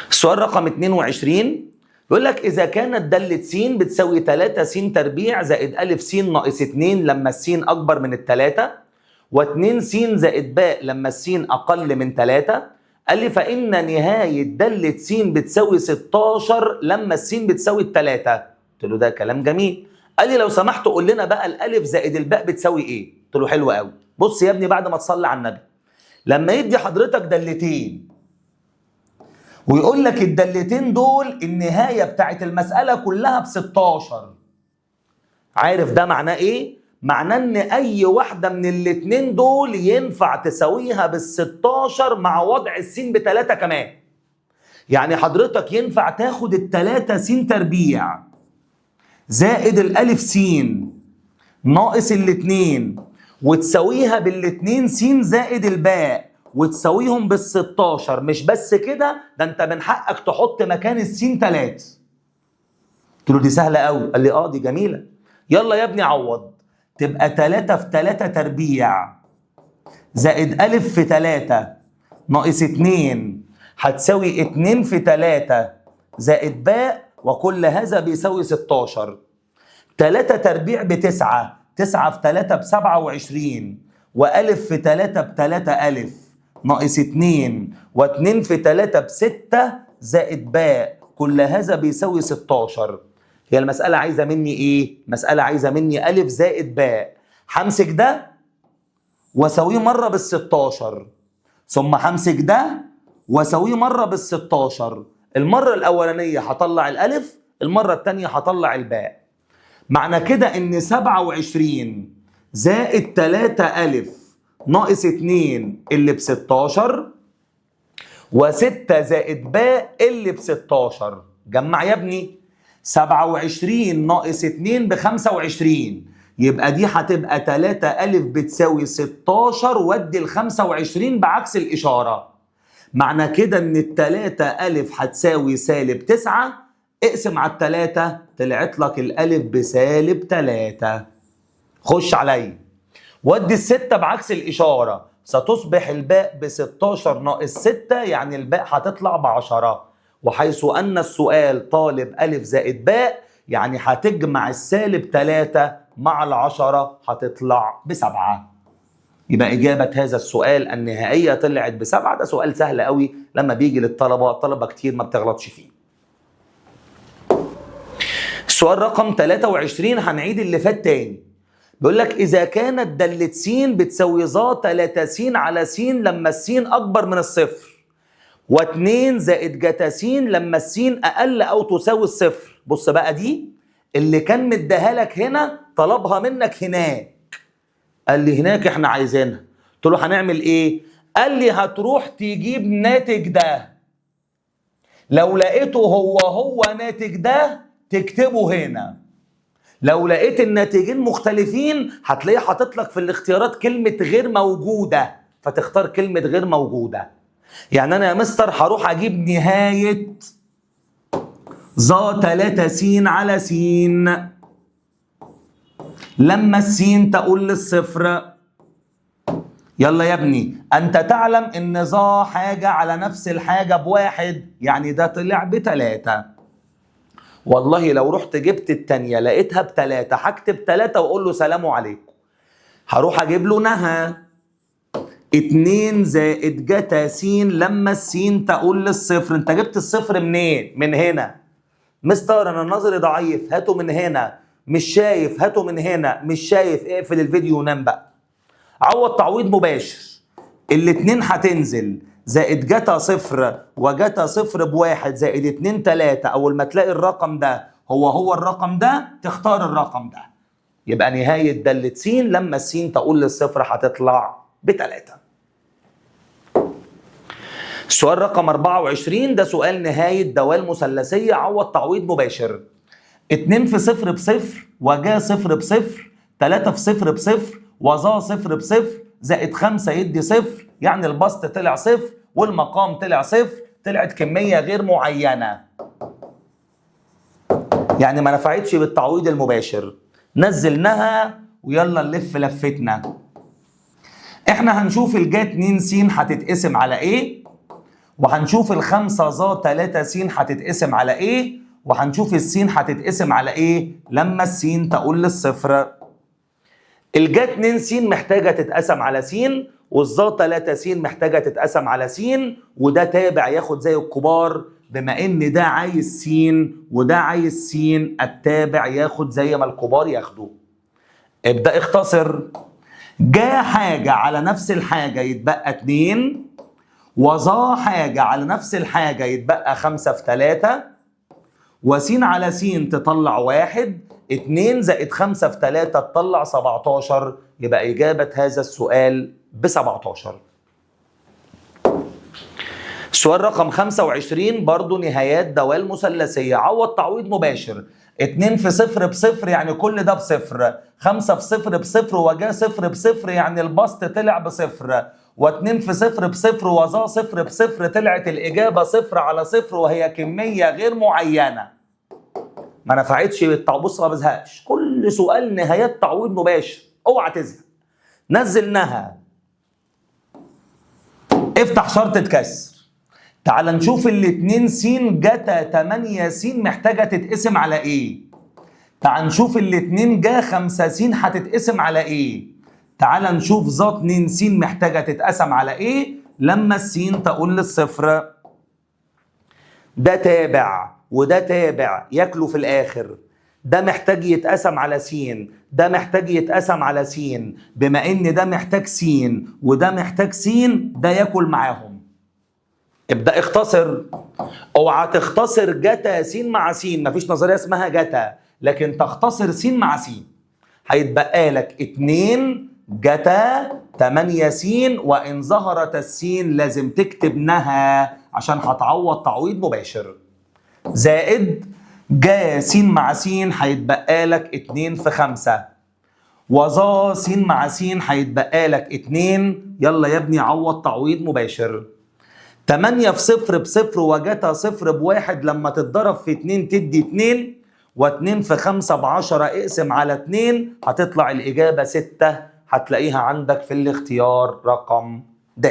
[SPEAKER 1] السؤال رقم 22 يقول لك إذا كانت دالة س بتساوي 3 س تربيع زائد أ س ناقص 2 لما السين أكبر من التلاتة، و2 س زائد باء لما السين أقل من 3، قال لي فإن نهاية دالة س بتساوي 16 لما السين بتساوي 3. قلت له ده كلام جميل. قال لي لو سمحت قول لنا بقى الألف زائد الباء بتساوي إيه؟ قلت له حلو قوي. بص يا ابني بعد ما تصلي على النبي، لما يدي حضرتك دالتين ويقول لك الدالتين دول النهاية بتاعت المسألة كلها ب16، عارف ده معناه ايه؟ معناه ان اي واحدة من الاتنين دول ينفع تساويها بال16 مع وضع السين ب3 كمان. يعني حضرتك ينفع تاخد التلاتة س تربيع زائد الألف س ناقص الاتنين وتساويها بالاتنين س زائد الباء وتساويهم بال16. مش بس كده، ده انت من حقك تحط مكان السين 3. قلت له دي سهله قوي. قال لي دي جميله. يلا يا ابني عوض. تبقى 3 في 3 تربيع زائد ألف في 3 ناقص 2 هتساوي 2 في 3 زائد باء، وكل هذا بيساوي 16. 3 تربيع ب9، 9 في 3 ب27، وألف في 3 ب3 ألف ناقص 2 و2 في 3 ب6 زائد باء، كل هذا بيساوي 16. هي المسألة عايزة مني ايه؟ مسألة عايزة مني ألف زائد باء. همسك ده واساويه مرة بال16، ثم همسك ده واساويه مرة بال16. المرة الأولانية هطلع الألف، المرة الثانية هطلع الباء. معنى كده ان 27 زائد 3 ألف ناقص 2 اللي ب16 و6 زائد باء اللي ب16. جمع يا ابني. 27 ناقص 2 ب25، يبقى دي هتبقى 3 ألف بتساوي 16 ودي ال25 بعكس الإشارة. معنى كده ان ال3 ألف هتساوي -9. اقسم على ال3 طلعت لك الألف بسالب 3. خش عليا. ودي ال6 بعكس الإشارة، ستصبح الباء ب16 ناقص 6، يعني الباء هتطلع ب10. وحيث أن السؤال طالب ألف زائد باء، يعني هتجمع -3 مع 10 هتطلع ب7. يبقى إجابة هذا السؤال النهائية طلعت ب7. ده سؤال سهل قوي لما بيجي للطلبة كتير ما بتغلطش فيه. السؤال رقم 23 هنعيد اللي فات تاني. بيقول لك إذا كانت دالة س بتساوي ظا 3 س على س لما السين أكبر من الصفر، و2 زائد جتا س لما السين أقل أو تساوي الصفر. بص بقى، دي اللي كان مديها لك هنا طلبها منك هناك. قال لي هناك احنا عايزينها. قلت له هنعمل ايه؟ قال لي هتروح تجيب ناتج ده، لو لقيته هو ناتج ده تكتبه هنا. لو لقيت الناتجين مختلفين هتلاقيه حاطط لك في الاختيارات كلمة غير موجودة، فتختار كلمة غير موجودة. يعني أنا يا مستر هروح أجيب نهاية ظا 3 س على س لما السين تقول للصفر. يلا يا ابني، أنت تعلم إن ظا حاجة على نفس الحاجة ب1، يعني ده طلع ب3. والله لو رحت جبت التانية لقيتها ب3 هكتب 3 واقول له سلام عليكم. هروح اجيب له نهى 2 زائد جتا س لما السين تقول للصفر. انت جبت الصفر منين؟ من هنا. مستر انا نظري ضعيف، هاته من هنا. مش شايف، هاته من هنا. مش شايف، اقفل الفيديو ونام بقى. عوض تعويض مباشر. الاتنين هتنزل، زائد جتا صفر وجتا صفر ب1 زائد 2 3. أول ما تلاقي الرقم ده هو الرقم ده تختار الرقم ده. يبقى نهاية دالة س لما السين تقول للصفر هتطلع ب3. السؤال رقم 24 ده سؤال نهاية دوال مثلثية. عوض تعويض مباشر. 2 في صفر بصفر وجا صفر بصفر، 3 في صفر بصفر وظا صفر بصفر، زائد 5 يدي صفر، يعني البسط طلع صفر والمقام طلع صفر. طلعت كمية غير معينة، يعني ما نفعتش بالتعويض المباشر. نزلناها ويلا نلف لفتنا. احنا هنشوف الجا 2 س هتتقسم على ايه، وهنشوف الخمسة ظا 3 س هتتقسم على ايه، وهنشوف السين هتتقسم على ايه لما السين تقول للصفر. الجا 2 س محتاجة تتقسم على س، والظا 3 س محتاجة تتقسم على س، وده تابع ياخد زي الكبار. بما ان ده عايز س وده عايز س، التابع ياخد زي ما الكبار ياخدوا. ابدأ اختصر. جا حاجة على نفس الحاجة يتبقى 2، وظا حاجة على نفس الحاجة يتبقى 5 في 3، وس على س تطلع 1. 2 زائد 5 في 3 تطلع 17. يبقى إجابة هذا السؤال ب17. السؤال رقم 25 برضو نهايات دوال مثلثية. عوض تعويض مباشر. 2 في صفر بصفر يعني كل ده بصفر. 5 في صفر بصفر وجا صفر بصفر يعني البسط طلع بصفر. و2 في صفر بصفر وظا صفر بصفر طلعت الإجابة صفر على صفر وهي كمية غير معينة. ما نفعتش بص ما بزهقش. كل سؤال نهايات تعويض مباشر. اوعى تزهق. نزلناها. افتح شرطة كسر. تعال نشوف الاتنين س جتا 8 س محتاجة تتقسم على ايه؟ تعال نشوف الاتنين جا 5 س هتتقسم على ايه؟ تعال نشوف ظا 2 س محتاجة تتقسم على ايه؟ لما السين تقول للصفر. ده تابع وده تابع ياكلوا في الاخر. ده محتاج يتقسم على س، ده محتاج يتقسم على س، بما ان ده محتاج س وده محتاج س، ده ياكل معاهم. ابدأ اختصر. اوعى تختصر جتا س مع س، مفيش نظرية اسمها جتا، لكن تختصر س مع س. هيتبقى لك 2 جتا 8 س، وان ظهرت السين لازم تكتب نها عشان هتعوض تعويض مباشر. زائد جا س مع س هيتبقى لك 2 في 5. وظا س مع س هيتبقى لك 2. يلا يا ابني عوض تعويض مباشر. 8 في صفر بصفر وجتا صفر بواحد لما تتضرب في 2 تدي 2. و2 في 5 ب10 اقسم على 2 هتطلع الإجابة 6. هتلاقيها عندك في الاختيار رقم د.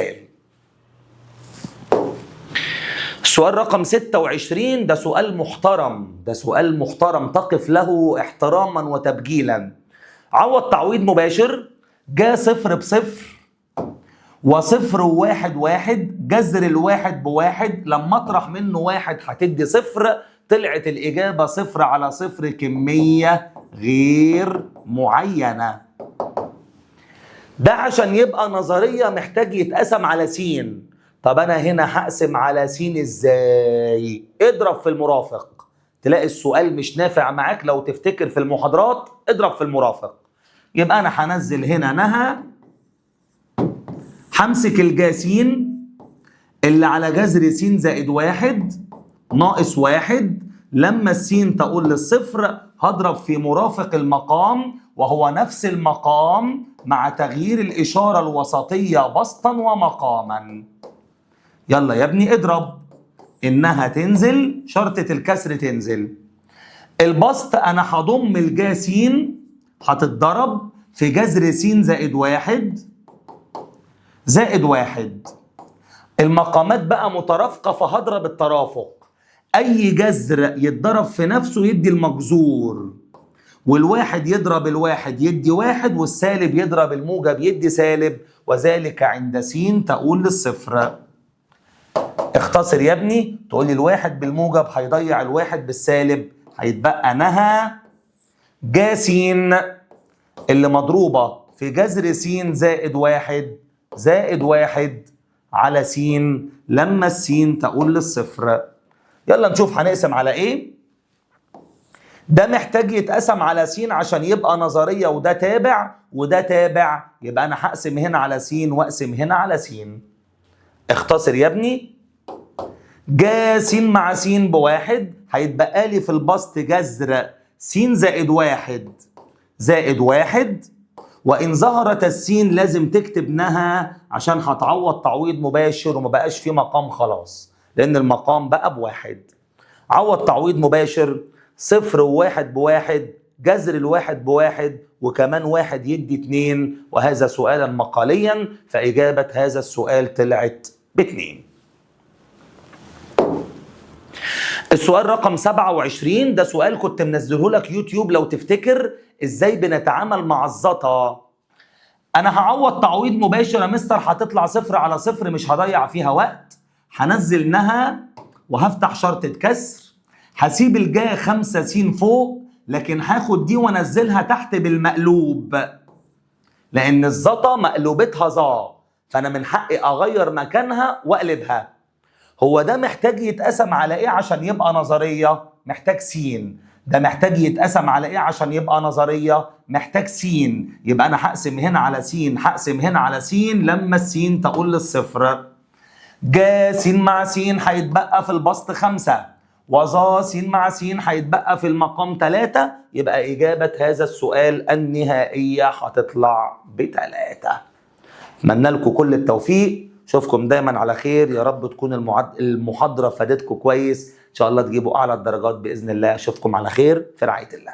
[SPEAKER 1] السؤال رقم 26 ده سؤال محترم. ده سؤال محترم تقف له احتراما وتبجيلا. عوض تعويض مباشر. جا صفر بصفر وصفر وواحد واحد. جذر الواحد بواحد لما اطرح منه واحد هتدي صفر. طلعت الإجابة صفر على صفر كمية غير معينة. ده عشان يبقى نظرية محتاج يتقسم على س. طب أنا هنا هقسم على س إزاي؟ اضرب في المرافق. تلاقي السؤال مش نافع معاك لو تفتكر في المحاضرات. اضرب في المرافق. يبقى أنا هنزل هنا نها. همسك الجاسين اللي على جذر س زائد واحد ناقص واحد. لما السين تقول للصفر هضرب في مرافق المقام وهو نفس المقام مع تغيير الإشارة الوسطية بسطا ومقاما. يلا يا ابني اضرب. إنها تنزل شرطة الكسر تنزل. البسط أنا هضم الجاسين هتتضرب في جذر س زائد واحد زائد واحد. المقامات بقى مترافقة فهضرب الترافق. أي جذر يتضرب في نفسه يدي المجذور، والواحد يضرب الواحد يدي واحد، والسالب يضرب الموجب يدي سالب، وذلك عند س تقول للصفر. اختصر يا ابني. تقول لي الواحد بالموجب هيضيع الواحد بالسالب، هيتبقى نها جا س اللي مضروبة في جذر س زائد واحد زائد واحد على س لما السين تقول للصفر. يلا نشوف هنقسم على ايه. ده محتاج يتقسم على س عشان يبقى نظرية، وده تابع وده تابع، يبقى انا هقسم هنا على س واقسم هنا على س. اختصر يا ابني. جا س مع س بواحد هيتبقى لي في البسط جذر س زائد واحد زائد واحد، وإن ظهرت السين لازم تكتب نها عشان هتعوض تعويض مباشر وما بقاش في مقام خلاص، لأن المقام بقى بواحد. عوض تعويض مباشر. صفر وواحد بواحد، جذر الواحد بواحد، وكمان واحد يدي 2، وهذا سؤالا مقاليا، فإجابة هذا السؤال طلعت ب2. السؤال رقم 27 ده سؤال كنت منزله لك يوتيوب لو تفتكر، ازاي بنتعامل مع الزطا. انا هعوض تعويض مباشر يا مستر، هتطلع صفر على صفر مش هضيع فيها وقت. هنزل نها وهفتح شرطة كسر. هسيب الجا 5 س فوق، لكن هاخد دي وانزلها تحت بالمقلوب، لان الزطا مقلوبتها ظا، فانا من حقي اغير مكانها واقلبها. هو ده محتاج يتقسم على ايه عشان يبقى نظرية؟ محتاج س. ده محتاج يتقسم على ايه عشان يبقى نظرية؟ محتاج س. يبقى انا هقسم هنا على س، هقسم هنا على س لما السين تقول للصفر. جا س مع س هيتبقى في البسط 5، وظا س مع س هيتبقى في المقام 3، يبقى إجابة هذا السؤال النهائية هتطلع ب3. أتمنى لكم كل التوفيق، أشوفكم دايما على خير، يا رب تكون المحاضرة فادتكم كويس، إن شاء الله تجيبوا أعلى الدرجات بإذن الله. أشوفكم على خير في رعاية الله.